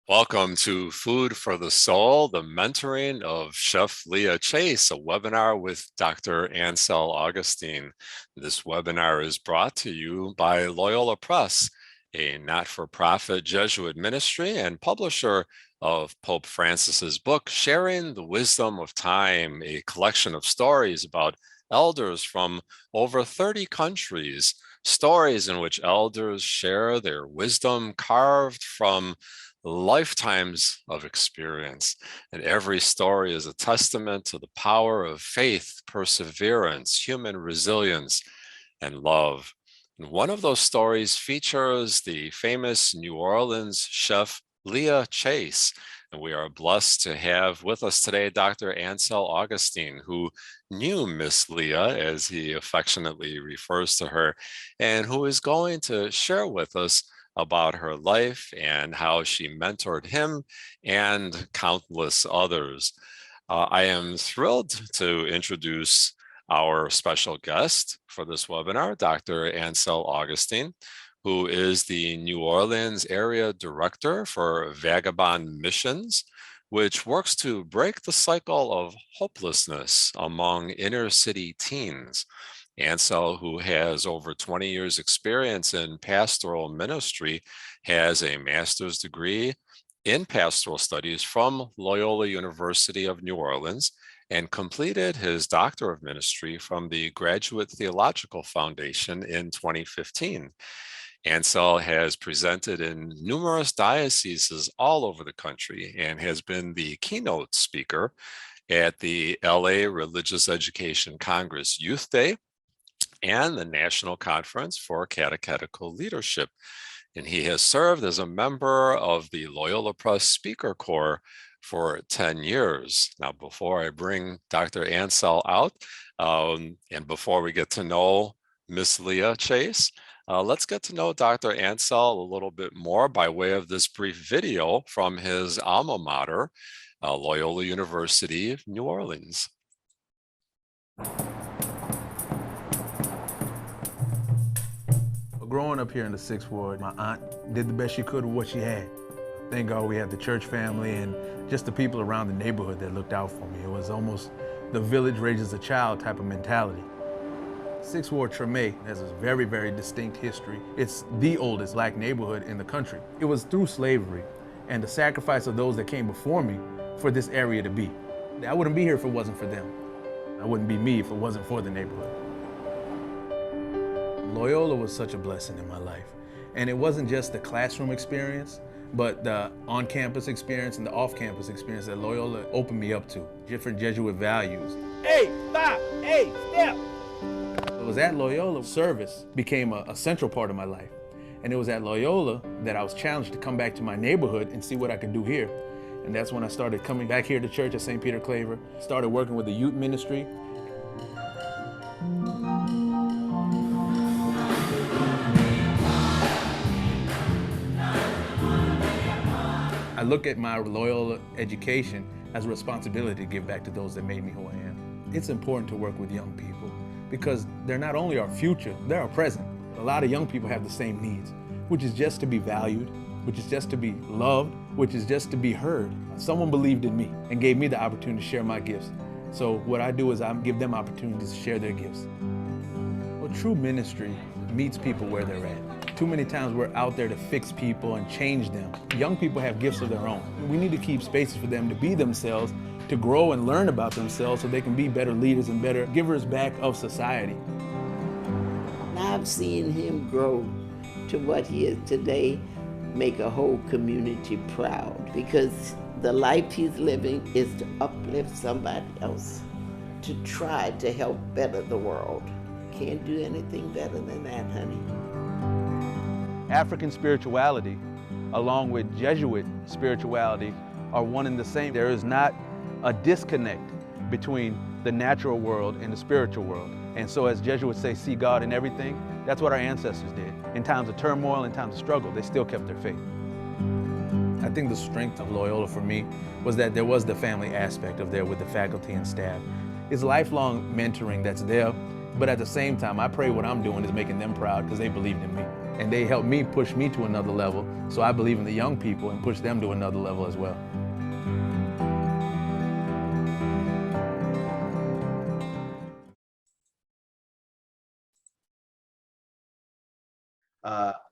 Welcome to Food for the Soul, the mentoring of Chef Leah Chase, a webinar with Dr. Ansel Augustine. This webinar is brought to you by Loyola Press, a not-for-profit Jesuit ministry and publisher of Pope Francis's book, Sharing the Wisdom of Time, a collection of stories about elders from over 30 countries, stories in which elders share their wisdom carved from lifetimes of experience. And every story is a testament to the power of faith, perseverance, human resilience, and love. And one of those stories features the famous New Orleans chef Leah Chase. And we are blessed to have with us today Dr. Ansel Augustine, who knew Miss Leah, as he affectionately refers to her, and who is going to share with us about her life and how she mentored him and countless others. I am thrilled to introduce our special guest for this webinar, Dr. Ansel Augustine, who is the New Orleans Area Director for Vagabond Missions, which works to break the cycle of hopelessness among inner city teens. Ansel, who has over 20 years experience in pastoral ministry, has a master's degree in pastoral studies from Loyola University of New Orleans and completed his Doctor of Ministry from the Graduate Theological Foundation in 2015. Ansel has presented in numerous dioceses all over the country and has been the keynote speaker at the LA Religious Education Congress Youth Day and the National Conference for Catechetical Leadership. And he has served as a member of the Loyola Press Speaker Corps for 10 years. Now, before I bring Dr. Ansel out, and before we get to know Miss Leah Chase, let's get to know Dr. Ansel a little bit more by way of this brief video from his alma mater, Loyola University, New Orleans. Growing up here in the 6th Ward, my aunt did the best she could with what she had. Thank God we had the church family and just the people around the neighborhood that looked out for me. It was almost the village raises a child type of mentality. 6th Ward Treme has a very, very distinct history. It's the oldest black neighborhood in the country. It was through slavery and the sacrifice of those that came before me for this area to be. I wouldn't be here if it wasn't for them. I wouldn't be me if it wasn't for the neighborhood. Loyola was such a blessing in my life. And it wasn't just the classroom experience, but the on-campus experience and the off-campus experience that Loyola opened me up to. Different Jesuit values. Hey, stop, hey, step. It was at Loyola service became a central part of my life. And it was at Loyola that I was challenged to come back to my neighborhood and see what I could do here. And that's when I started coming back here to church at St. Peter Claver, started working with the youth ministry. I look at my Loyola education as a responsibility to give back to those that made me who I am. It's important to work with young people because they're not only our future, they're our present. A lot of young people have the same needs, which is just to be valued, which is just to be loved, which is just to be heard. Someone believed in me and gave me the opportunity to share my gifts. So what I do is I give them opportunities to share their gifts. Well, true ministry meets people where they're at. Too many times we're out there to fix people and change them. Young people have gifts of their own. We need to keep spaces for them to be themselves, to grow and learn about themselves so they can be better leaders and better givers back of society. I've seen him grow to what he is today, make a whole community proud because the life he's living is to uplift somebody else, to try to help better the world. Can't do anything better than that, honey. African spirituality, along with Jesuit spirituality, are one and the same. There is not a disconnect between the natural world and the spiritual world. And so as Jesuits say, see God in everything, that's what our ancestors did. In times of turmoil, in times of struggle, they still kept their faith. I think the strength of Loyola for me was that there was the family aspect of there with the faculty and staff. It's lifelong mentoring that's there, but at the same time, I pray what I'm doing is making them proud because they believed in me. and they helped me push me to another level. So I believe in the young people and push them to another level as well.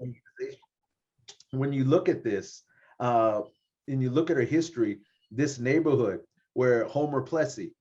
Organization. When you look at this, and you look at her history, this neighborhood where Homer Plessy,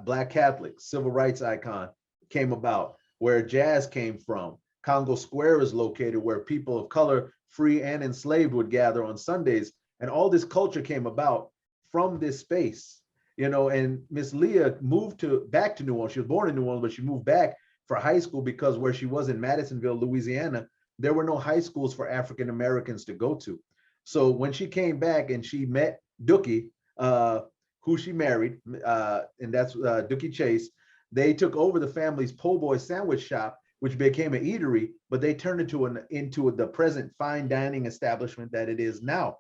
Black Catholic, civil rights icon, came about, where jazz came from. Congo Square is located where people of color, free and enslaved, would gather on Sundays. And all this culture came about from this space, and Miss Leah moved back to New Orleans. She was born in New Orleans, but she moved back for high school because where she was in Madisonville, Louisiana, there were no high schools for African Americans to go to. So when she came back and she met Dookie, who she married, and that's Dookie Chase, they took over the family's po' boy sandwich shop, which became an eatery, but they turned it into the present fine dining establishment that it is now.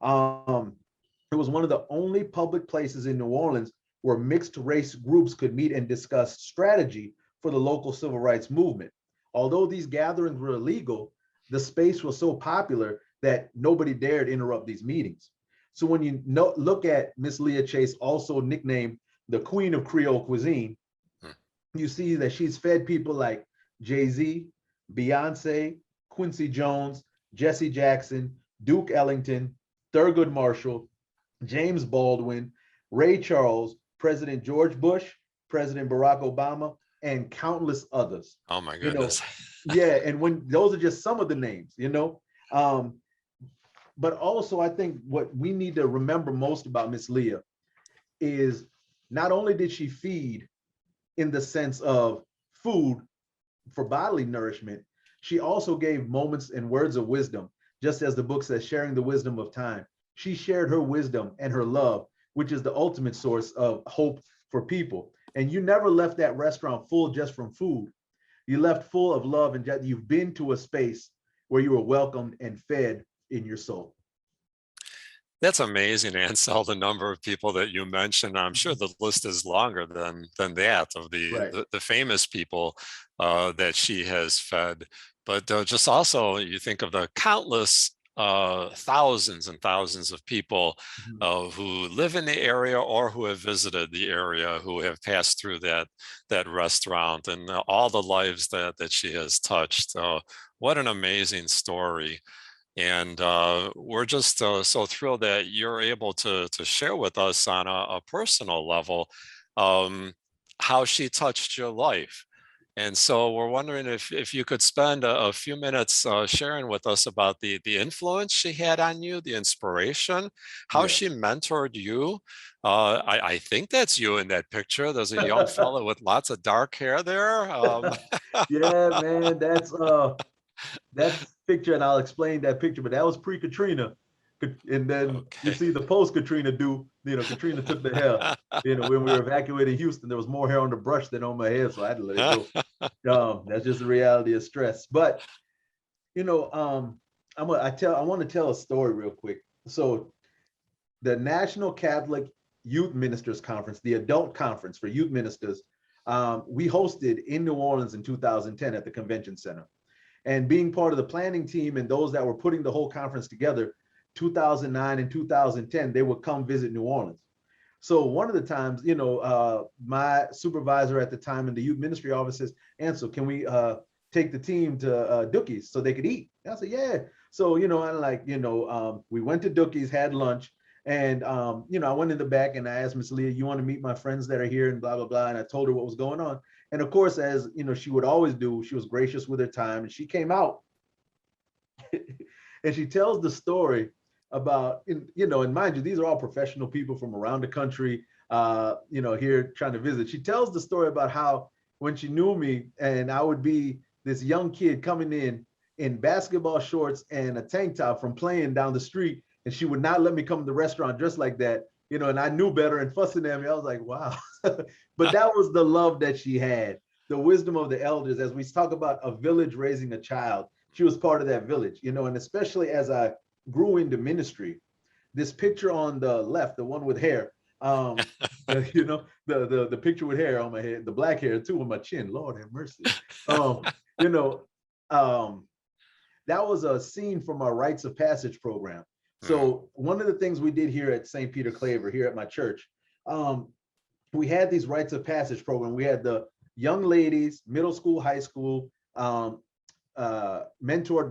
It was one of the only public places in New Orleans where mixed race groups could meet and discuss strategy for the local civil rights movement. Although these gatherings were illegal, the space was so popular that nobody dared interrupt these meetings. So when you look at Miss Leah Chase, also nicknamed the Queen of Creole Cuisine, you see that she's fed people like Jay-Z, Beyonce, Quincy Jones, Jesse Jackson, Duke Ellington, Thurgood Marshall, James Baldwin, Ray Charles, President George Bush, President Barack Obama, and countless others. Oh my goodness. Yeah, and when those are just some of the names, but also I think what we need to remember most about Miss Leah is not only did she feed in the sense of food for bodily nourishment, she also gave moments and words of wisdom, just as the book says, sharing the wisdom of time. She shared her wisdom and her love, which is the ultimate source of hope for people. And you never left that restaurant full just from food. You left full of love, and you've been to a space where you were welcomed and fed in your soul. That's amazing, Ansel, the number of people that you mentioned. I'm sure the list is longer than that of the famous people that she has fed. But just also, you think of the countless thousands and thousands of people who live in the area or who have visited the area, who have passed through that restaurant, and all the lives that she has touched. What an amazing story. And we're just so thrilled that you're able to share with us on a personal level how she touched your life. And so we're wondering if you could spend a few minutes sharing with us about the influence she had on you, the inspiration, how she mentored you. I think that's you in that picture. There's a young fellow with lots of dark hair there. Yeah, man, that's picture, and I'll explain that picture, but that was pre-Katrina. And then you see the post-Katrina Katrina took the hair. When we were evacuating Houston, there was more hair on the brush than on my head, so I had to let it go. That's just the reality of stress. But I want to tell a story real quick. So the National Catholic Youth Ministers Conference, the adult conference for youth ministers, we hosted in New Orleans in 2010 at the Convention Center. And being part of the planning team and those that were putting the whole conference together, 2009 and 2010, they would come visit New Orleans. So one of the times, my supervisor at the time in the youth ministry office says, Ansel, can we take the team to Dookie's so they could eat? And I said, yeah. So, we went to Dookie's, had lunch. And, I went in the back and I asked Miss Leah, you want to meet my friends that are here and blah, blah, blah. And I told her what was going on. And of course, as she would always do, she was gracious with her time. And she came out and she tells the story about, and mind you, these are all professional people from around the country, here trying to visit. She tells the story about how when she knew me and I would be this young kid coming in basketball shorts and a tank top from playing down the street, and she would not let me come to the restaurant dressed like that, and I knew better and fussing at me. I was like, wow. But that was the love that she had, the wisdom of the elders. As we talk about a village raising a child, she was part of that village, and especially as I grew into ministry, this picture on the left, the one with hair, the picture with hair on my head, the black hair too on my chin, Lord have mercy. that was a scene from our Rites of Passage program. Mm. So one of the things we did here at St. Peter Claver, here at my church, we had these Rites of Passage program. We had the young ladies, middle school, high school, mentored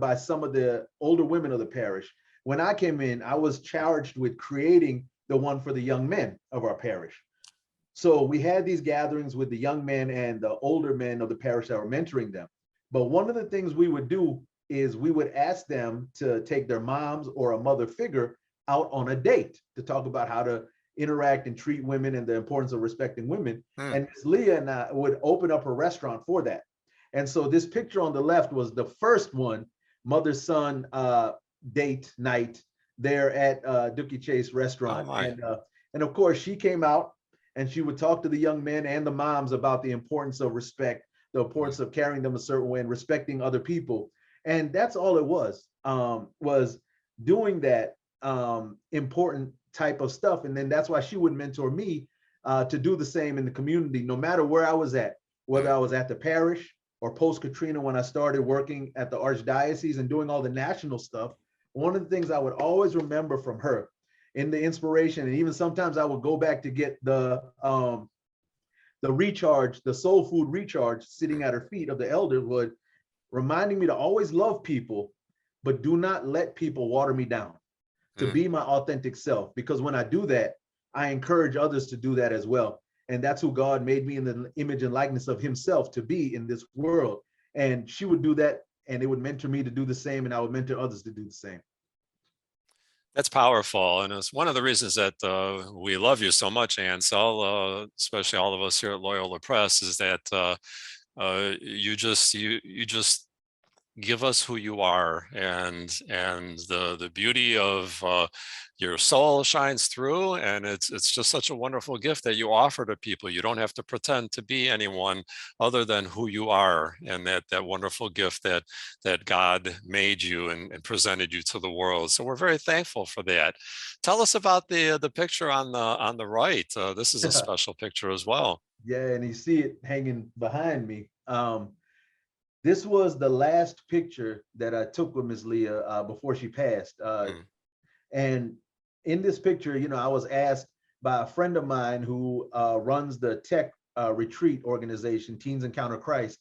by some of the older women of the parish. When I came in, I was charged with creating the one for the young men of our parish. So we had these gatherings with the young men and the older men of the parish that were mentoring them. But one of the things we would do is we would ask them to take their moms or a mother figure out on a date to talk about how to interact and treat women and the importance of respecting women. And Ms. Leah and I would open up a restaurant for that. And so this picture on the left was the first one, mother-son date night there at Dookie Chase restaurant. Oh, and of course, she came out and she would talk to the young men and the moms about the importance of respect, the importance of carrying them a certain way and respecting other people. And that's all it was doing that important type of stuff. And then that's why she would mentor me to do the same in the community, no matter where I was at, whether I was at the parish or post-Katrina when I started working at the Archdiocese and doing all the national stuff. One of the things I would always remember from her in the inspiration, and even sometimes I would go back to get the recharge, the soul food recharge sitting at her feet of the elderhood, reminding me to always love people, but do not let people water me down, to be my authentic self. Because when I do that, I encourage others to do that as well. And that's who God made me in the image and likeness of himself to be in this world. And she would do that, and it would mentor me to do the same, and I would mentor others to do the same. That's powerful, and it's one of the reasons that we love you so much, Ansel, especially all of us here at Loyola Press, is that you just give us who you are, and the beauty of your soul shines through, and it's just such a wonderful gift that you offer to people. You don't have to pretend to be anyone other than who you are, and that wonderful gift that God made you and presented you to the world. So we're very thankful for that. Tell us about the picture on the right. This is a special picture as well. Yeah, and you see it hanging behind me. This was the last picture that I took with Miss Leah before she passed. And in this picture, you know, I was asked by a friend of mine who runs the tech retreat organization, Teens Encounter Christ.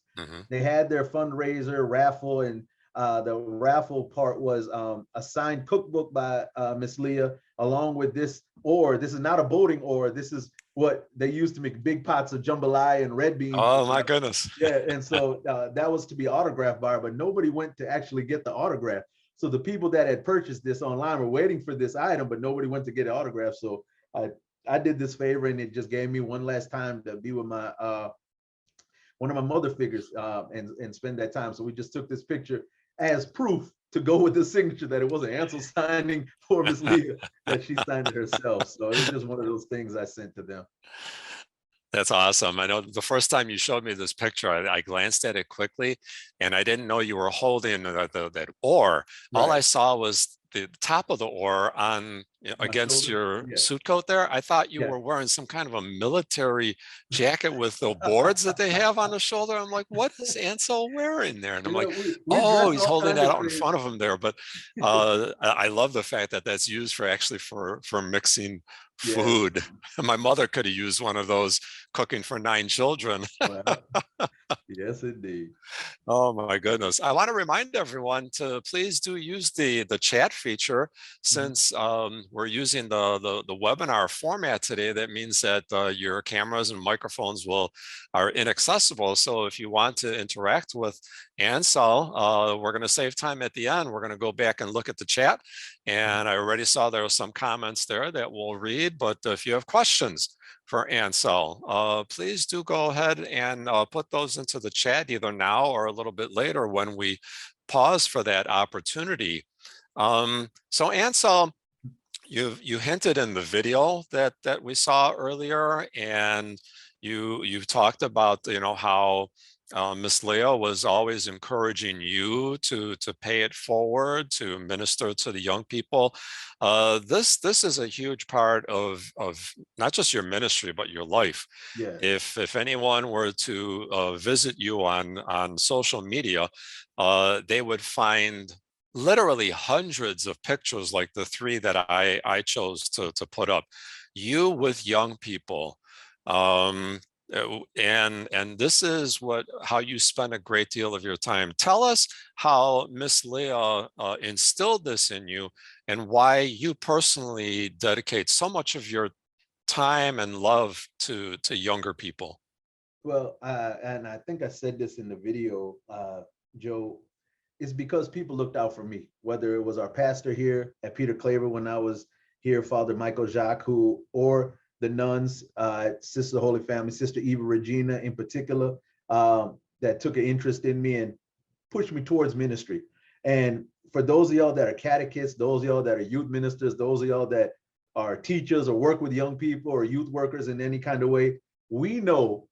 They had their fundraiser raffle, and the raffle part was a signed cookbook by Miss Leah, along with this oar. This is not a boating oar. This is what they used to make big pots of jambalaya and red beans. Oh my goodness. Yeah, and so that was to be autographed by her, but nobody went to actually get the autograph. So the people that had purchased this online were waiting for this item, but nobody went to get an autograph. So I did this favor, and it just gave me one last time to be with my one of my mother figures and spend that time. So we just took this picture as proof to go with the signature that it wasn't Ansel signing for Miss Leah, that she signed it herself. So it was just one of those things I sent to them. That's awesome. I know the first time you showed me this picture, I glanced at it quickly, and I didn't know you were holding that oar. Right. All I saw was the top of the oar on against your suit coat there. I thought you were wearing some kind of a military jacket with the boards that they have on the shoulder. I'm like, what is Ansel wearing there? And I'm like, oh, he's holding that out in front of him there. But I love the fact that that's used for actually for mixing food. My mother could have used one of those cooking for 9 children. Yes, indeed. Oh my goodness. I want to remind everyone to please do use the chat feature, since we're using the webinar format today. That means that your cameras and microphones are inaccessible. So if you want to interact with Ansel, we're going to save time at the end. We're going to go back and look at the chat. And I already saw there were some comments there that we'll read, but if you have questions for Ansel, please do go ahead and put those into the chat either now or a little bit later when we pause for that opportunity. So Ansel, you hinted in the video that we saw earlier, and you talked about, you know, how Miss Leah was always encouraging you to pay it forward, to minister to the young people. This is a huge part of not just your ministry, but your life. Yeah. If anyone were to visit you on social media, they would find literally hundreds of pictures like the three that I chose to put up. You with young people. Um, and this is how you spend a great deal of your time. Tell us how Miss Leah instilled this in you and why you personally dedicate so much of your time and love to younger people. Well, and I think I said this in the video, Joe, it's because people looked out for me, whether it was our pastor here at Peter Claver when I was here, Father Michael Jacques, or the nuns, Sister Holy Family, Sister Eva Regina in particular, that took an interest in me and pushed me towards ministry. And for those of y'all that are catechists, those of y'all that are youth ministers, those of y'all that are teachers or work with young people or youth workers in any kind of way, we know,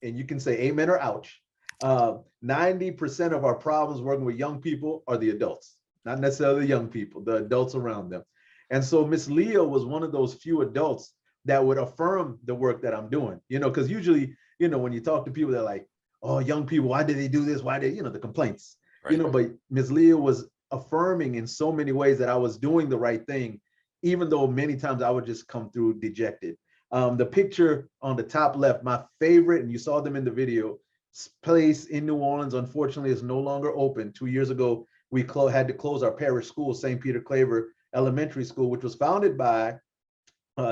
and you can say amen or ouch, 90% of our problems working with young people are the adults, not necessarily the young people, the adults around them. And so Miss Leah was one of those few adults that would affirm the work that I'm doing, because usually, when you talk to people, they're like, oh, young people, why did they do this? Why did, the complaints, Right. But Miss Leah was affirming in so many ways that I was doing the right thing, even though many times I would just come through dejected. The picture on the top left, my favorite, and you saw them in the video, place in New Orleans, unfortunately, is no longer open. 2 years ago, we had to close our parish school, St. Peter Claver Elementary School, which was founded by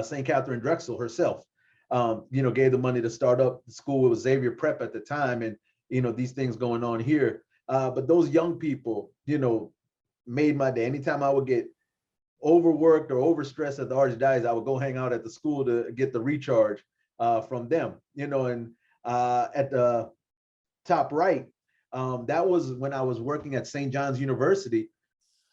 St. Catherine Drexel herself. Gave the money to start up the school. It was Xavier Prep at the time, and these things going on here. But those young people, made my day. Anytime I would get overworked or overstressed at the Archdiocese, I would go hang out at the school to get the recharge from them. And at the top right, that was when I was working at St. John's University.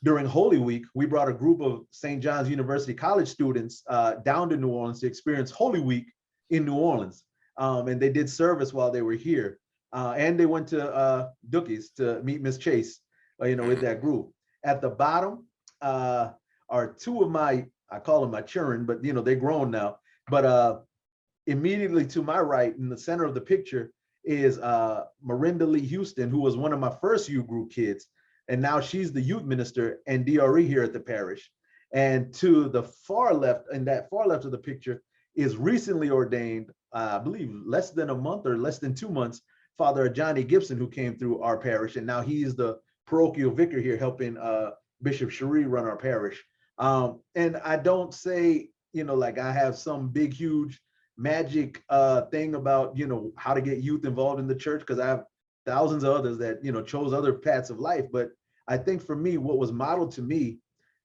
During Holy Week, we brought a group of St. John's University college students down to New Orleans to experience Holy Week in New Orleans. And they did service while they were here. And they went to Dookie's to meet Miss Chase, with that group. At the bottom are two of I call them my children, but they're grown now. But immediately to my right in the center of the picture is Marinda Lee Houston, who was one of my first youth group kids. And now she's the youth minister and DRE here at the parish. And to the far left, in that far left of the picture, is recently ordained, I believe less than a month or less than 2 months, Father Johnny Gibson, who came through our parish. And now he's the parochial vicar here helping Bishop Cherie run our parish. And I don't say, like I have some big, huge magic thing about, how to get youth involved in the church, because I have thousands of others that, chose other paths of life. But I think for me, what was modeled to me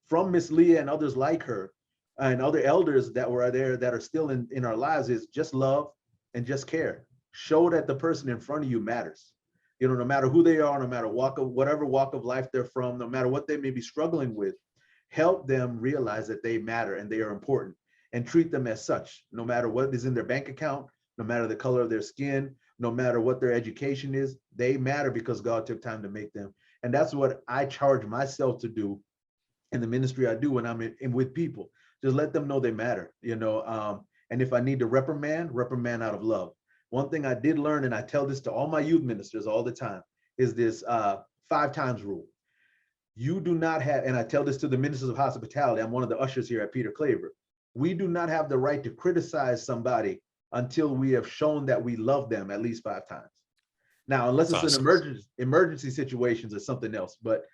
from Miss Leah and others like her and other elders that were there that are still in our lives is just love and just care. Show that the person in front of you matters. No matter who they are, no matter whatever walk of life they're from, no matter what they may be struggling with, help them realize that they matter and they are important, and treat them as such, no matter what is in their bank account, no matter the color of their skin, no matter what their education is. They matter because God took time to make them. And that's what I charge myself to do in the ministry I do when I'm in with people. Just let them know they matter, and if I need to reprimand out of love. One thing I did learn, and I tell this to all my youth ministers all the time, is this 5 times rule. You do not have, and I tell this to the ministers of hospitality, I'm one of the ushers here at Peter Claver. We do not have the right to criticize somebody until we have shown that we love them at least 5 times. Now, unless it's Awesome. an emergency situations or something else, but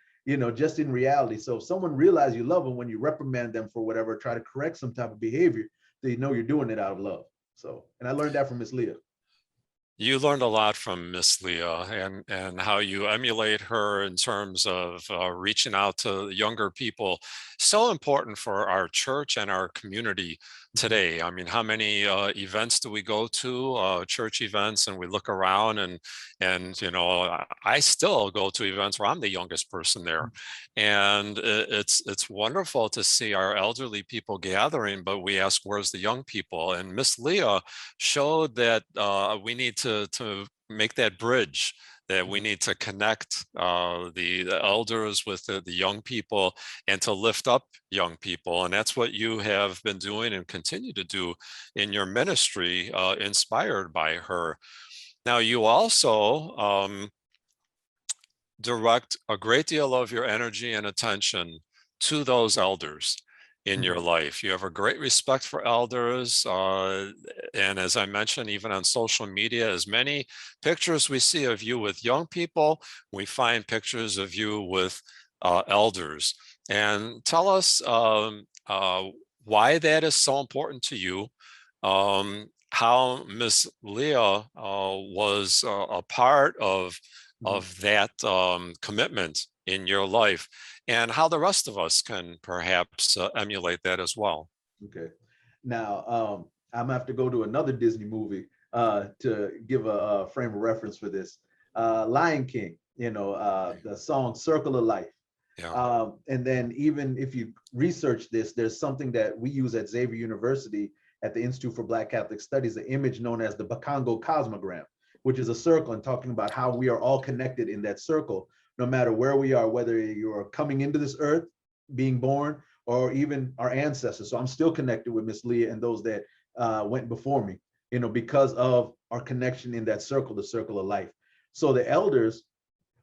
just in reality. So if someone realizes you love them, when you reprimand them for whatever, try to correct some type of behavior, they know you're doing it out of love. So, and I learned that from Miss Leah. You learned a lot from Miss Leah and how you emulate her in terms of reaching out to younger people. So important for our church and our community today. I mean, how many events do we go to, church events, and we look around and I still go to events where I'm the youngest person there. And it's wonderful to see our elderly people gathering, but we ask, where's the young people? And Miss Leah showed that we need to make that bridge, that we need to connect the elders with the young people and to lift up young people. And that's what you have been doing and continue to do in your ministry, inspired by her. Now, you also direct a great deal of your energy and attention to those elders in your life. You have a great respect for elders. And as I mentioned, even on social media, as many pictures we see of you with young people, we find pictures of you with elders. And tell us why that is so important to you, how Miss Leah was a part of that commitment in your life, and how the rest of us can perhaps emulate that as well. Okay. Now, I'm gonna have to go to another Disney movie to give a frame of reference for this. Lion King, the song Circle of Life. Yeah. And then even if you research this, there's something that we use at Xavier University at the Institute for Black Catholic Studies, the image known as the Bakongo cosmogram, which is a circle and talking about how we are all connected in that circle, no matter where we are, whether you're coming into this earth, being born, or even our ancestors. So I'm still connected with Miss Leah and those that went before me, because of our connection in that circle, the circle of life. So the elders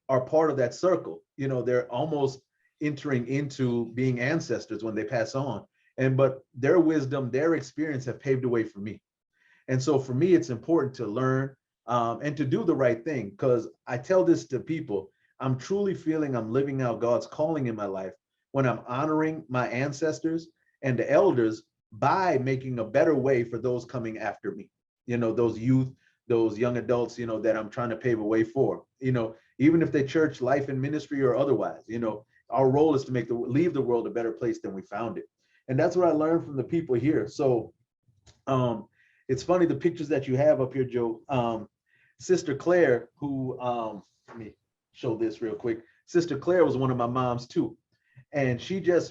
are part of that circle. They're almost entering into being ancestors when they pass on. But their wisdom, their experience have paved the way for me. And so for me, it's important to learn and to do the right thing, because I tell this to people, I'm truly feeling I'm living out God's calling in my life when I'm honoring my ancestors and the elders by making a better way for those coming after me, those youth, those young adults, that I'm trying to pave a way for, even if they church life and ministry or otherwise, our role is to leave the world a better place than we found it. And that's what I learned from the people here. So it's funny, the pictures that you have up here, Joe. Sister Claire, who let me show this real quick. Sister Claire was one of my moms too, and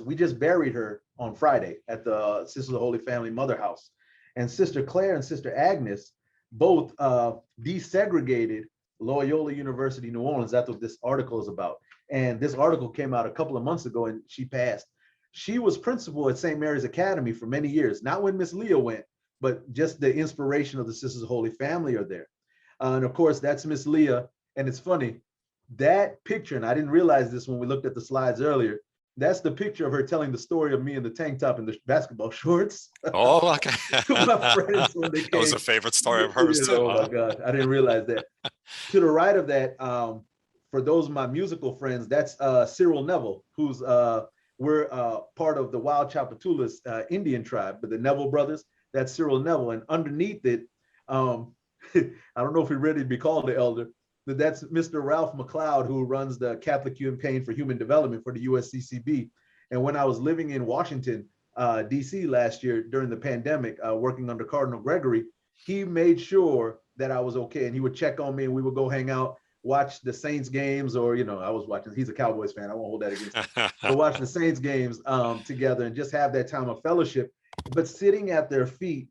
we just buried her on Friday at the Sisters of the Holy Family Mother House. And Sister Claire and Sister Agnes both desegregated Loyola University, New Orleans. That's what this article is about. And this article came out a couple of months ago, and she passed. She was principal at St. Mary's Academy for many years, not when Miss Leah went, but just the inspiration of the Sisters of Holy Family are there. And of course, that's Miss Leah. And it's funny, that picture, and I didn't realize this when we looked at the slides earlier, that's the picture of her telling the story of me in the tank top and the basketball shorts. Oh, okay. My friends when they came. That was a favorite story of hers too. Oh my God, I didn't realize that. To the right of that, for those of my musical friends, that's Cyril Neville, who's we're part of the Wild Chapatulas Indian tribe, but the Neville brothers, that's Cyril Neville. And underneath it, I don't know if he's ready to be called the elder, but that's Mr. Ralph McLeod, who runs the Catholic Campaign for Human Development for the USCCB. And when I was living in Washington, DC last year during the pandemic, working under Cardinal Gregory, he made sure that I was okay. And he would check on me and we would go hang out, watch the Saints games, or, I was watching, he's a Cowboys fan, I won't hold that against him, but watch the Saints games together and just have that time of fellowship, but sitting at their feet,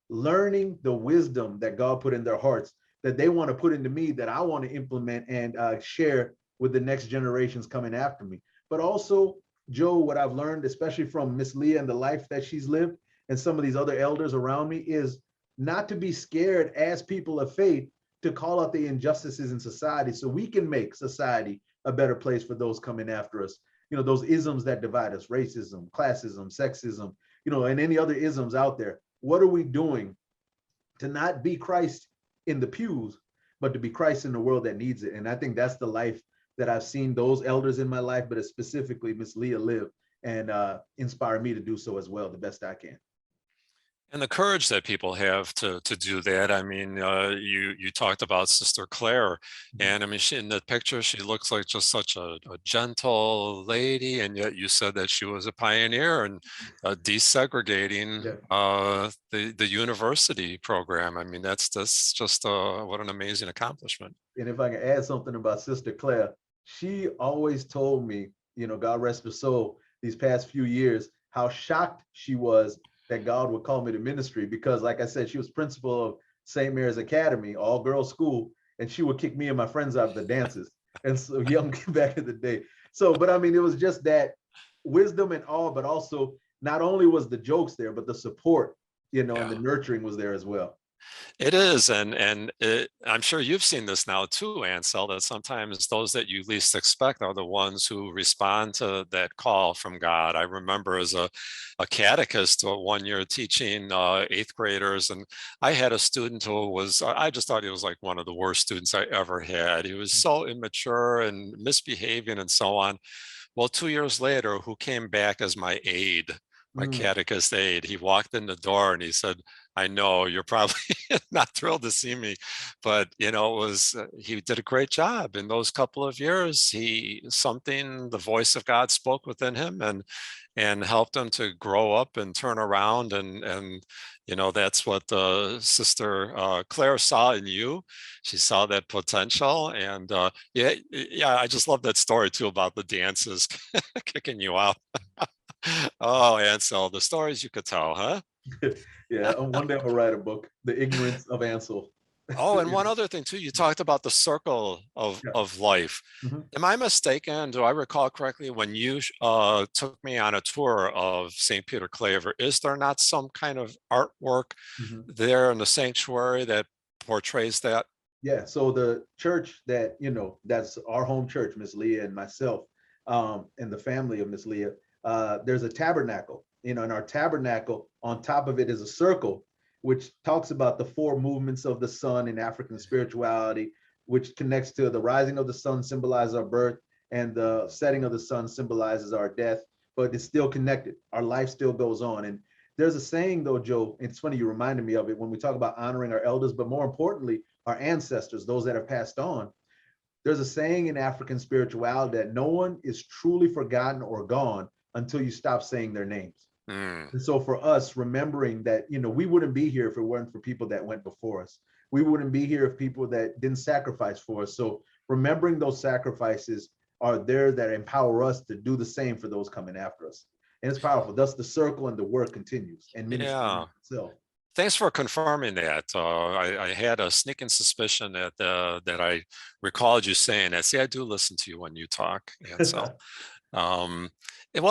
learning the wisdom that God put in their hearts, that they want to put into me, that I want to implement and share with the next generations coming after me. But also, Joe, what I've learned, especially from Miss Leah and the life that she's lived and some of these other elders around me, is not to be scared as people of faith to call out the injustices in society so we can make society a better place for those coming after us. Those isms that divide us, racism, classism, sexism, and any other isms out there. What are we doing to not be Christ in the pews, but to be Christ in the world that needs it? And I think that's the life that I've seen those elders in my life, but specifically Miss Leah live, and inspire me to do so as well, the best I can. And the courage that people have to do that. I mean, you talked about Sister Claire, and I mean, in the picture, she looks like just such a gentle lady, and yet you said that she was a pioneer in desegregating the university program. I mean, that's just what an amazing accomplishment. And if I can add something about Sister Claire, she always told me, God rest her soul, these past few years, how shocked she was that God would call me to ministry, because like I said, she was principal of St. Mary's Academy, all girls school, and she would kick me and my friends out of the dances. And so young back in the day. So, but I mean, it was just that wisdom and all, but also not only was the jokes there, but the support, and the nurturing was there as well. It is, I'm sure you've seen this now too, Ansel, that sometimes those that you least expect are the ones who respond to that call from God. I remember as a catechist 1 year teaching eighth graders, and I had a student who was, I just thought he was like one of the worst students I ever had. He was so immature and misbehaving and so on. Well, 2 years later, who came back as my aide, my Mm. catechist aide, he walked in the door and he said, I know you're probably not thrilled to see me, but it was, he did a great job in those couple of years. The voice of God spoke within him and helped him to grow up and turn around. That's what Sister Claire saw in you. She saw that potential. And yeah, I just love that story too about the dances kicking you out. Oh, Ansel, the stories you could tell, huh? Yeah, one day I'm gonna write a book, The Ignorance of Ansel. Oh, and one other thing too, you talked about the circle Yeah. of life. Mhm. Am I mistaken? Do I recall correctly when you took me on a tour of St. Peter Claver? Is there not some kind of artwork Mhm. there in the sanctuary that portrays that? Yeah, so the church that, that's our home church, Miss Leah and myself, and the family of Miss Leah, there's a tabernacle, and our tabernacle, on top of it is a circle, which talks about the four movements of the sun in African spirituality, which connects to the rising of the sun symbolizes our birth, and the setting of the sun symbolizes our death, but it's still connected. Our life still goes on. And there's a saying though, Joe, it's funny you reminded me of it when we talk about honoring our elders, but more importantly, our ancestors, those that have passed on. There's a saying in African spirituality that no one is truly forgotten or gone until you stop saying their names. Mm, And so for us, remembering that, we wouldn't be here if it weren't for people that went before us. We wouldn't be here if people that didn't sacrifice for us. So remembering those sacrifices are there that empower us to do the same for those coming after us. And it's powerful. Thus the circle and the work continues and ministry yeah. itself. Thanks for confirming that. I had a sneaking suspicion that I recalled you saying that. See, I do listen to you when you talk, and so um, as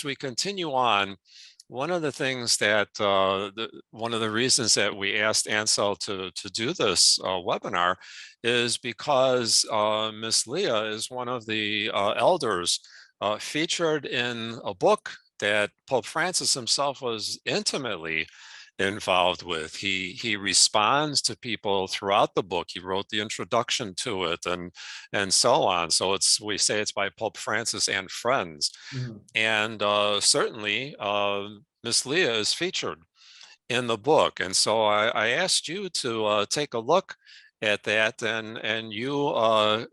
we continue on, one of the things that one of the reasons that we asked Ansel to do this webinar is because Miss Leah is one of the elders featured in a book that Pope Francis himself was intimately involved with. He responds to people throughout the book. He wrote the introduction to it and so on. So we say it's by Pope Francis and friends. Mhm. And certainly Miss Leah is featured in the book. And so I asked you to take a look at that, and you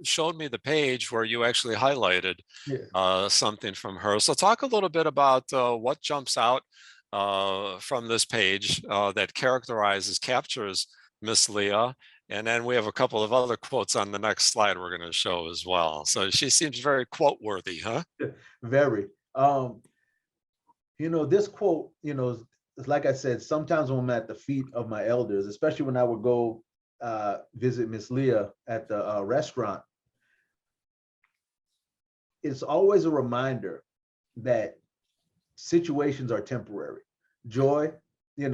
showed me the page where you actually highlighted Yeah. something from her. So talk a little bit about what jumps out from this page that captures Miss Leah. And then we have a couple of other quotes on the next slide we're going to show as well. So she seems very quote worthy, huh? Very. This quote, like I said, sometimes when I'm at the feet of my elders, especially when I would go visit Miss Leah at the restaurant, it's always a reminder that situations are temporary. Joy,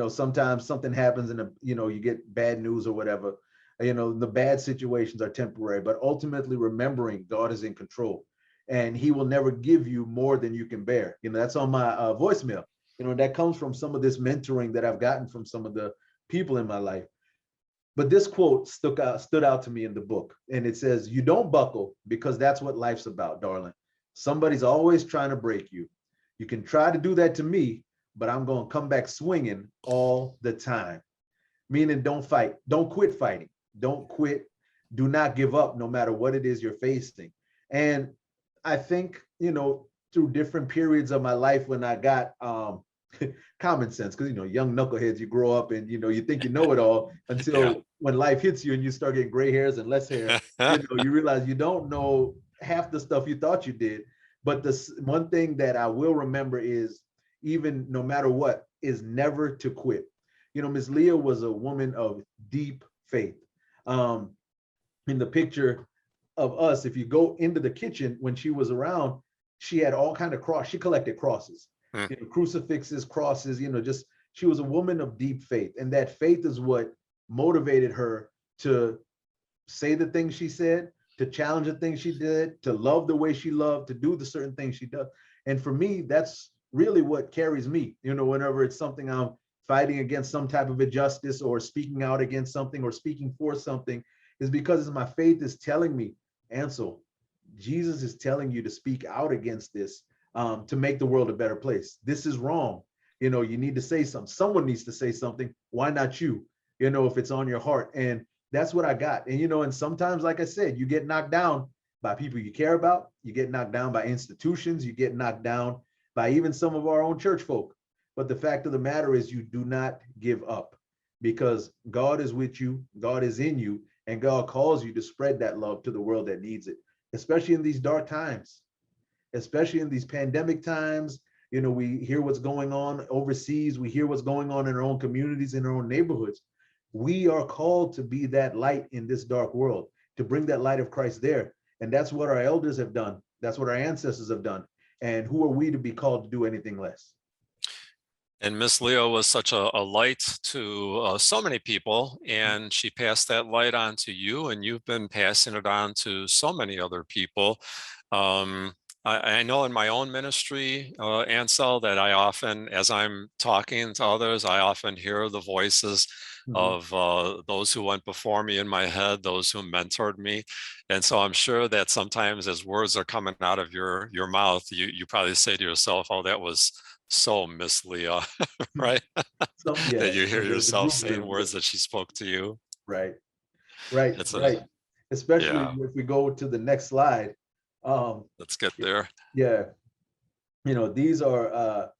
sometimes something happens and you get bad news or whatever. The bad situations are temporary, but ultimately remembering God is in control and he will never give you more than you can bear. That's on my voicemail. That comes from some of this mentoring that I've gotten from some of the people in my life. But this quote stood out to me in the book. And it says, "You don't buckle because that's what life's about, darling. Somebody's always trying to break you. You can try to do that to me, but I'm going to come back swinging all the time." Meaning don't fight. Don't quit fighting. Don't quit. Do not give up no matter what it is you're facing. And I think, through different periods of my life when I got common sense, because, young knuckleheads, you grow up and, you think you know it all Yeah. until when life hits you and you start getting gray hairs and less hair, you realize you don't know half the stuff you thought you did. But the one thing that I will remember is, even no matter what, is never to quit. Miss Leah was a woman of deep faith. In the picture of us, if you go into the kitchen when she was around, she had all kind of she collected crosses, Mm. crucifixes, crosses, she was a woman of deep faith. And that faith is what motivated her to say the things she said, to challenge the things she did, to love the way she loved, to do the certain things she does. And for me, that's really what carries me, you know, whenever it's something I'm fighting against, some type of injustice, or speaking out against something, or speaking for something, is because my faith is telling me, Ansel, Jesus is telling you to speak out against this, to make the world a better place. This is wrong. You know, you need to say something. Someone needs to say something. Why not you? You know, if it's on your heart. And that's what I got. And, you know, and sometimes, like I said, you get knocked down by people you care about. You get knocked down by institutions. You get knocked down by even some of our own church folk. But the fact of the matter is, you do not give up, because God is with you. God is in you. And God calls you to spread that love to the world that needs it, especially in these dark times, especially in these pandemic times. You know, we hear what's going on overseas. We hear what's going on in our own communities, in our own neighborhoods. We are called to be that light in this dark world, to bring that light of Christ there. And that's what our elders have done. That's what our ancestors have done. And who are we to be called to do anything less? And Miss Leah was such a light to so many people, and she passed that light on to you, and you've been passing it on to so many other people. I know in my own ministry, Ansel, that I often, as I'm talking to others, I often hear the voices of those who went before me in my head, those who mentored me. And so I'm sure that sometimes as words are coming out of your mouth, you probably say to yourself, oh, that was so Miss Leah, right? Yeah, That you hear the yourself group saying words that she spoke to you. right, right, It's right. Especially yeah, if we go to the next slide. let's get there. Yeah, you know, these are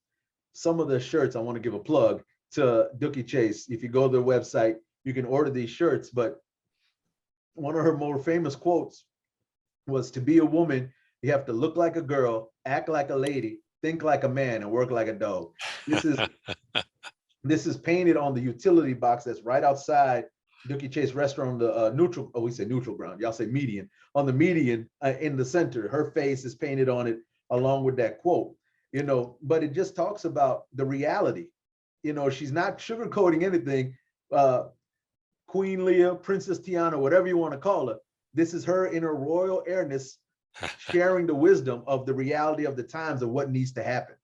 some of the shirts. I want to give a plug to Dookie Chase. If you go to their website, you can order these shirts. But one of her more famous quotes was, to be a woman, you have to look like a girl, act like a lady, think like a man, and work like a dog. This is painted on the utility box that's right outside Dookie Chase Restaurant, the neutral, oh, we say neutral ground, y'all say median, on the median in the center. Her face is painted on it along with that quote, you know, but it just talks about the reality. You know, she's not sugarcoating anything. Queen Leah, Princess Tiana, whatever you want to call her, this is her in her royal airness, sharing the wisdom of the reality of the times of what needs to happen.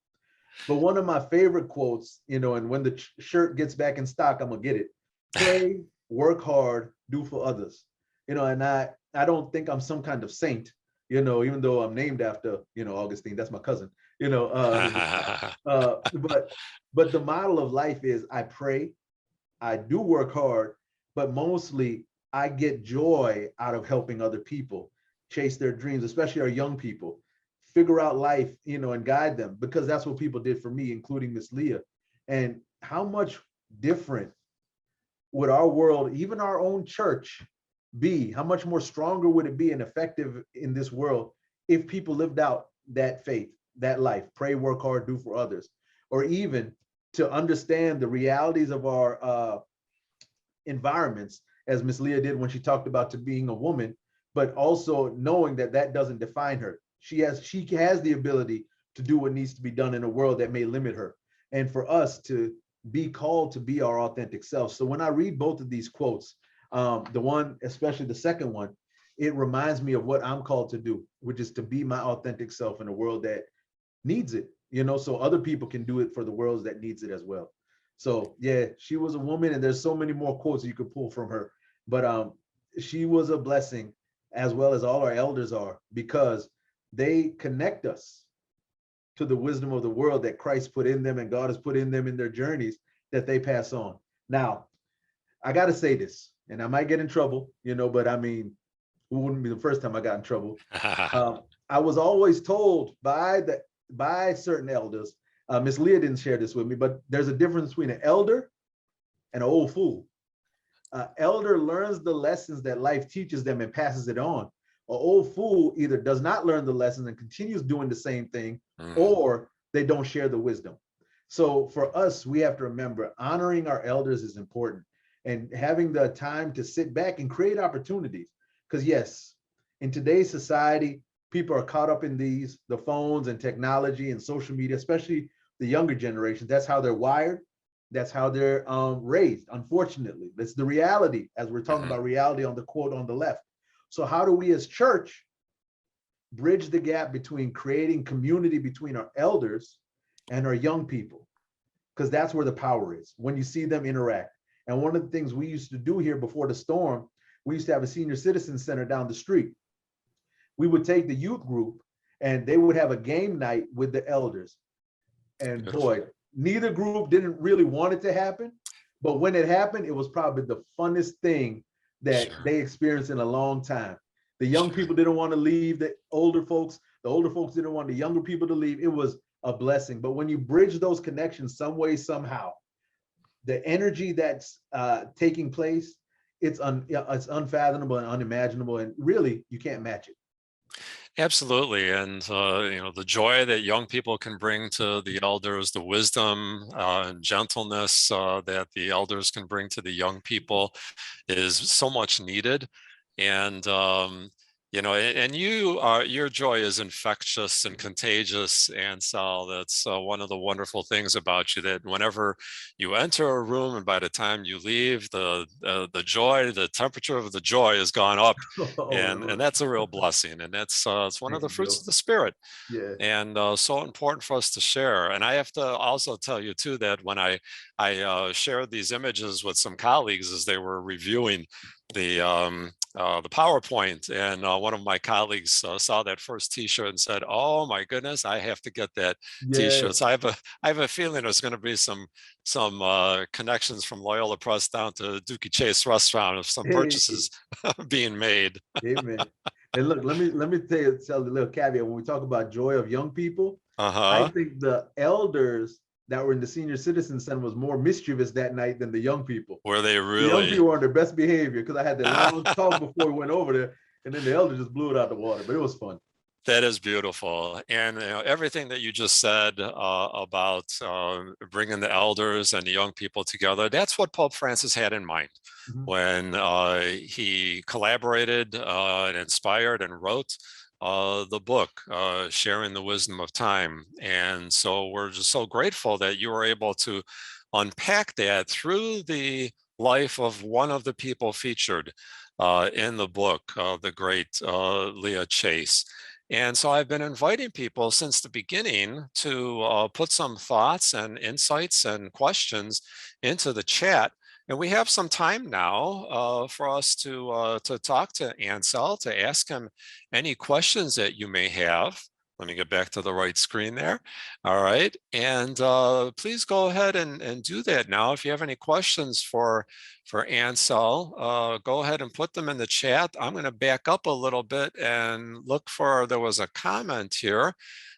But one of my favorite quotes, you know, and when the shirt gets back in stock, I'm gonna get it. Pray, work hard, do for others. You know, and I don't think I'm some kind of saint, you know, even though I'm named after, you know, Augustine, that's my cousin, you know, but the model of life is, I pray, I do work hard, but mostly I get joy out of helping other people chase their dreams, especially our young people, figure out life, you know, and guide them, because that's what people did for me, including Miss Leah. And how much different would our world, even our own church, be? How much more stronger would it be and effective in this world if people lived out that faith, that life, pray, work hard, do for others, or even to understand the realities of our environments, as Miss Leah did when she talked about to being a woman, but also knowing that that doesn't define her. She has the ability to do what needs to be done in a world that may limit her, and for us to be called to be our authentic self. So when I read both of these quotes, the one, especially the second one, it reminds me of what I'm called to do, which is to be my authentic self in a world that needs it, you know, so other people can do it for the world that needs it as well. So yeah, she was a woman, and there's so many more quotes you could pull from her, but she was a blessing, as well as all our elders are, because they connect us to the wisdom of the world that Christ put in them and God has put in them in their journeys that they pass on. Now, I got to say this, and I might get in trouble, you know, but I mean, it wouldn't be the first time I got in trouble. I was always told by certain elders, Miss Leah didn't share this with me, but there's a difference between an elder and an old fool. Elder learns the lessons that life teaches them and passes it on. An old fool either does not learn the lessons and continues doing the same thing, or they don't share the wisdom. So for us, we have to remember honoring our elders is important, and having the time to sit back and create opportunities. Because yes, in today's society, people are caught up in the phones and technology and social media, especially the younger generations. That's how they're wired. That's how they're raised, unfortunately. That's the reality, as we're talking about reality on the quote on the left. So how do we as church bridge the gap between creating community between our elders and our young people? Because that's where the power is, when you see them interact. And one of the things we used to do here before the storm, we used to have a senior citizen center down the street. We would take the youth group and they would have a game night with the elders. And boy, neither group didn't really want it to happen. But when it happened, it was probably the funnest thing that they experienced in a long time. The young people didn't want to leave the older folks. The older folks didn't want the younger people to leave. It was a blessing. But when you bridge those connections some way, somehow, the energy that's taking place, it's unfathomable and unimaginable. And really, you can't match it. Absolutely. And, you know, the joy that young people can bring to the elders, the wisdom and gentleness that the elders can bring to the young people is so much needed. And, you know, and your joy is infectious and contagious, Ansel. That's one of the wonderful things about you, that whenever you enter a room and by the time you leave, the joy, the temperature of the joy has gone up, and that's a real blessing. And that's it's one of the fruits of the Spirit. Yeah. And so important for us to share. And I have to also tell you too that when I shared these images with some colleagues as they were reviewing the PowerPoint, and one of my colleagues saw that first T-shirt and said, "Oh my goodness, I have to get that T-shirt." So I have a feeling there's going to be some connections from Loyola Press down to Dookie Chase Restaurant of some purchases being made. Amen. And look, let me tell a little caveat. When we talk about joy of young people, I think the elders that were in the senior citizen center was more mischievous that night than the young people. Were they really? The young people were on their best behavior, because I had that long talk before we went over there, and then the elder just blew it out the water. But it was fun. That is beautiful. And you know, everything that you just said about bringing the elders and the young people together, that's what Pope Francis had in mind when he collaborated and inspired and wrote the book, Sharing the Wisdom of Time. And so we're just so grateful that you were able to unpack that through the life of one of the people featured in the book, the great Leah Chase. And so I've been inviting people since the beginning to put some thoughts and insights and questions into the chat. And we have some time now for us to talk to Ansel, to ask him any questions that you may have. Let me get back to the right screen there. All right. And please go ahead and do that now. If you have any questions for Ansel, go ahead and put them in the chat. I'm going to back up a little bit and look for, there was a comment here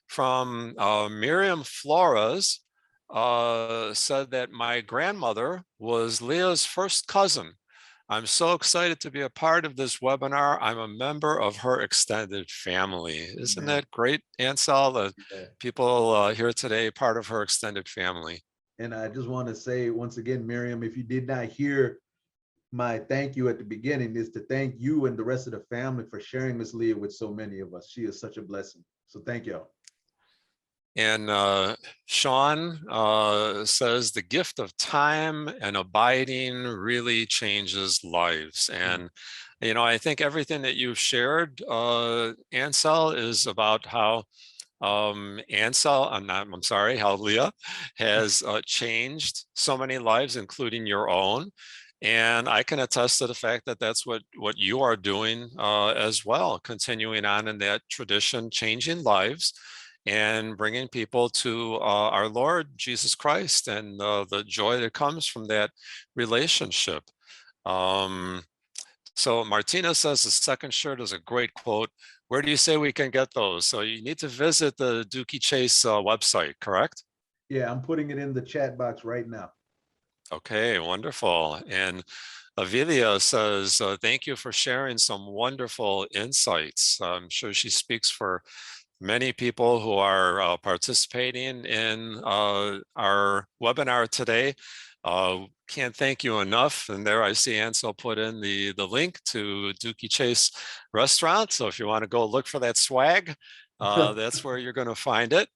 from Miriam Flores, said that my grandmother was Leah's first cousin. I'm so excited to be a part of this webinar. I'm a member of her extended family. Isn't that great, Ansel? The people here today, part of her extended family. And I just want to say once again, Miriam, if you did not hear my thank you at the beginning, is to thank you and the rest of the family for sharing Miss Leah with so many of us. She is such a blessing. So thank you. And Sean says the gift of time and abiding really changes lives. And, you know, I think everything that you've shared, Ansel, is about how how Leah has changed so many lives, including your own. And I can attest to the fact that that's what you are doing as well, continuing on in that tradition, changing lives and bringing people to our Lord Jesus Christ and the joy that comes from that relationship. So Martina says the second shirt is a great quote. Where do you say we can get those? So you need to visit the Dookie Chase website, correct? Yeah, I'm putting it in the chat box right now. Okay, wonderful. And Avilia says, thank you for sharing some wonderful insights. I'm sure she speaks for many people who are participating in our webinar today. Can't thank you enough. And there I see Ansel put in the link to Dookie Chase Restaurant. So if you want to go look for that swag, that's where you're going to find it.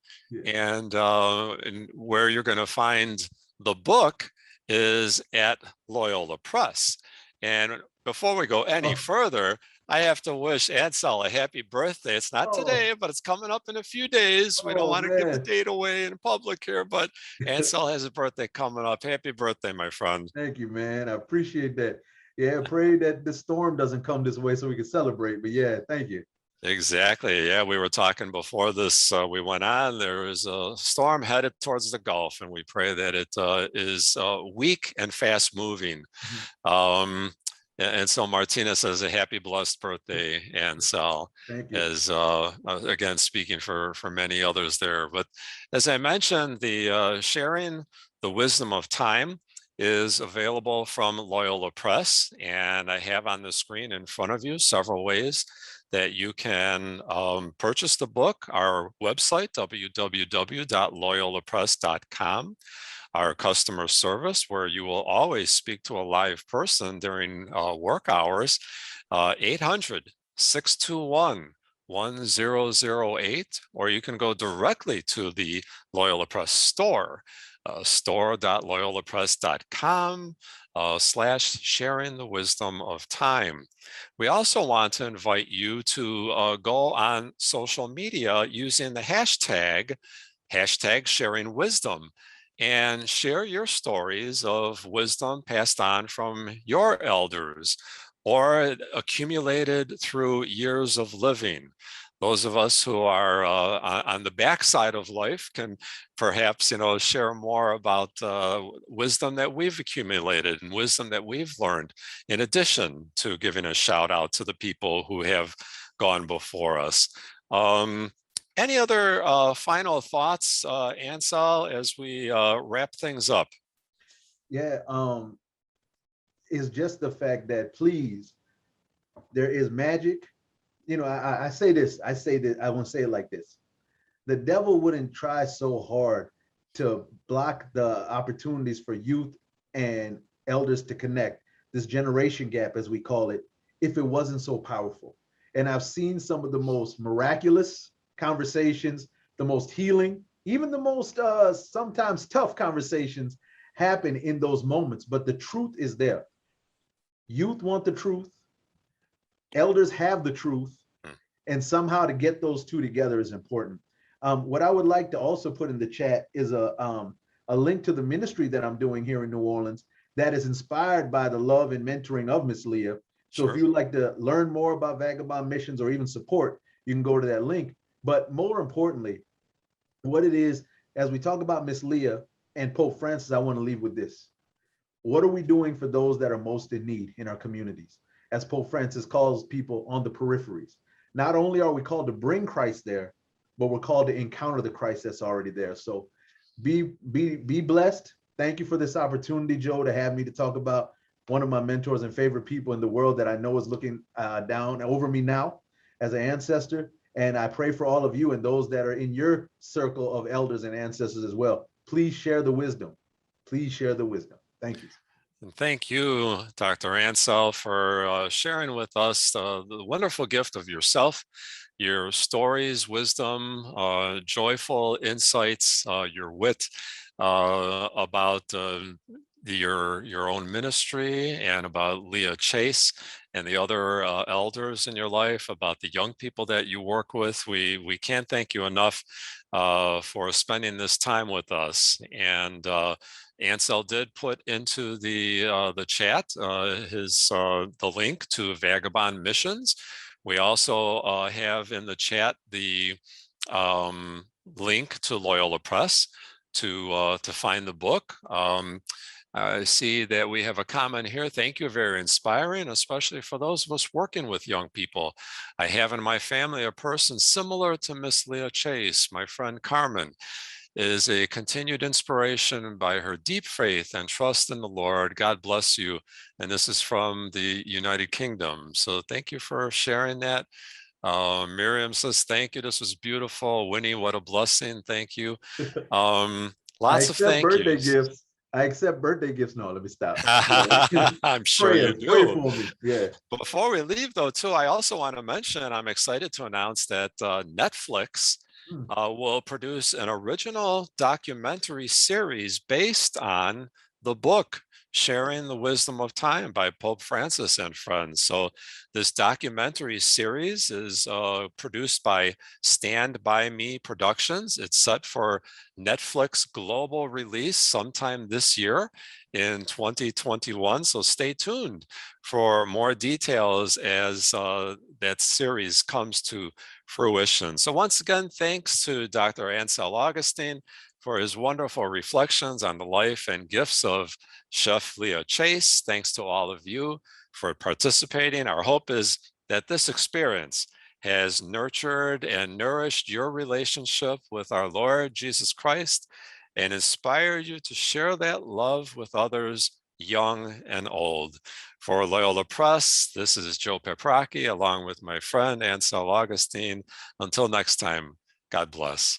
And where you're going to find The book is at Loyola Press. And before we go any Oh, further, I have to wish Ansel a happy birthday. It's not oh, today, but it's coming up in a few days. We don't oh want to give the man. date away in public here, but Ansel has a birthday coming up. Happy birthday, my friend. Thank you, man. I appreciate that. Yeah, pray that the storm doesn't come this way so we can celebrate. But yeah, thank you. Exactly. Yeah, we were talking before this. We went on. There is a storm headed towards the Gulf, and we pray that it is weak and fast moving. Mhm. Um, and so Martina says a happy blessed birthday, Ansel, Thank you. as again speaking for many others there. But as I mentioned, the sharing the wisdom of time is available from Loyola Press, and I have on the screen in front of you several ways that you can purchase the book. Our website, www.loyolapress.com, our customer service, where you will always speak to a live person during work hours, 800-621-1008, or you can go directly to the Loyola Press store, store.loyolapress.com / sharing the wisdom of time. We also want to invite you to go on social media using the hashtag sharing wisdom, and share your stories of wisdom passed on from your elders or accumulated through years of living. Those of us who are on the backside of life can perhaps, share more about wisdom that we've accumulated and wisdom that we've learned, in addition to giving a shout out to the people who have gone before us. Any other final thoughts, Ansel, as we wrap things up? Yeah, is just the fact that please, there is magic. I say this, I won't say it like this. The devil wouldn't try so hard to block the opportunities for youth and elders to connect, this generation gap, as we call it, if it wasn't so powerful. And I've seen some of the most miraculous conversations, the most healing, even the most sometimes tough conversations happen in those moments. But the truth is there. Youth want the truth, elders have the truth, and somehow to get those two together is important. What I would like to also put in the chat is a link to the ministry that I'm doing here in New Orleans that is inspired by the love and mentoring of Miss Leah. So if Sure. you would like to learn more about Vagabond Missions or even support, you can go to that link. But more importantly, what it is, as we talk about Miss Leah and Pope Francis, I want to leave with this. What are we doing for those that are most in need in our communities? As Pope Francis calls people on the peripheries. Not only are we called to bring Christ there, but we're called to encounter the Christ that's already there. So be blessed. Thank you for this opportunity, Joe, to have me to talk about one of my mentors and favorite people in the world that I know is looking down over me now as an ancestor. And I pray for all of you and those that are in your circle of elders and ancestors as well. Please share the wisdom. Please share the wisdom. Thank you. And thank you, Dr. Ansel, for sharing with us the wonderful gift of yourself, your stories, wisdom, joyful insights, your wit about your own ministry, and about Leah Chase and the other elders in your life, about the young people that you work with. We can't thank you enough for spending this time with us. And Ansel did put into the chat the link to Vagabond Missions. We also have in the chat the link to Loyola Press to find the book. I see that we have a comment here. Thank you, very inspiring, especially for those of us working with young people. I have in my family a person similar to Miss Leah Chase. My friend Carmen is a continued inspiration by her deep faith and trust in the Lord. God bless you. And this is from the United Kingdom. So thank you for sharing that. Miriam says, thank you. This was beautiful. Winnie, what a blessing. Thank you. I Lots of accept thank birthday yous. gifts. I accept birthday gifts. No, let me stop. I'm sure you Pray do. for me. Yeah. Before we leave, though, too, I also want to mention I'm excited to announce that Netflix Hmm. will produce an original documentary series based on the book Sharing the Wisdom of Time by Pope Francis and Friends. So this documentary series is produced by Stand By Me Productions. It's set for Netflix global release sometime this year in 2021. So stay tuned for more details as that series comes to fruition. So once again, thanks to Dr. Ansel Augustine for his wonderful reflections on the life and gifts of Chef Leah Chase. Thanks to all of you for participating. Our hope is that this experience has nurtured and nourished your relationship with our Lord Jesus Christ and inspired you to share that love with others, young and old. For Loyola Press, this is Joe Peprocki, along with my friend Ansel Augustine. Until next time, God bless.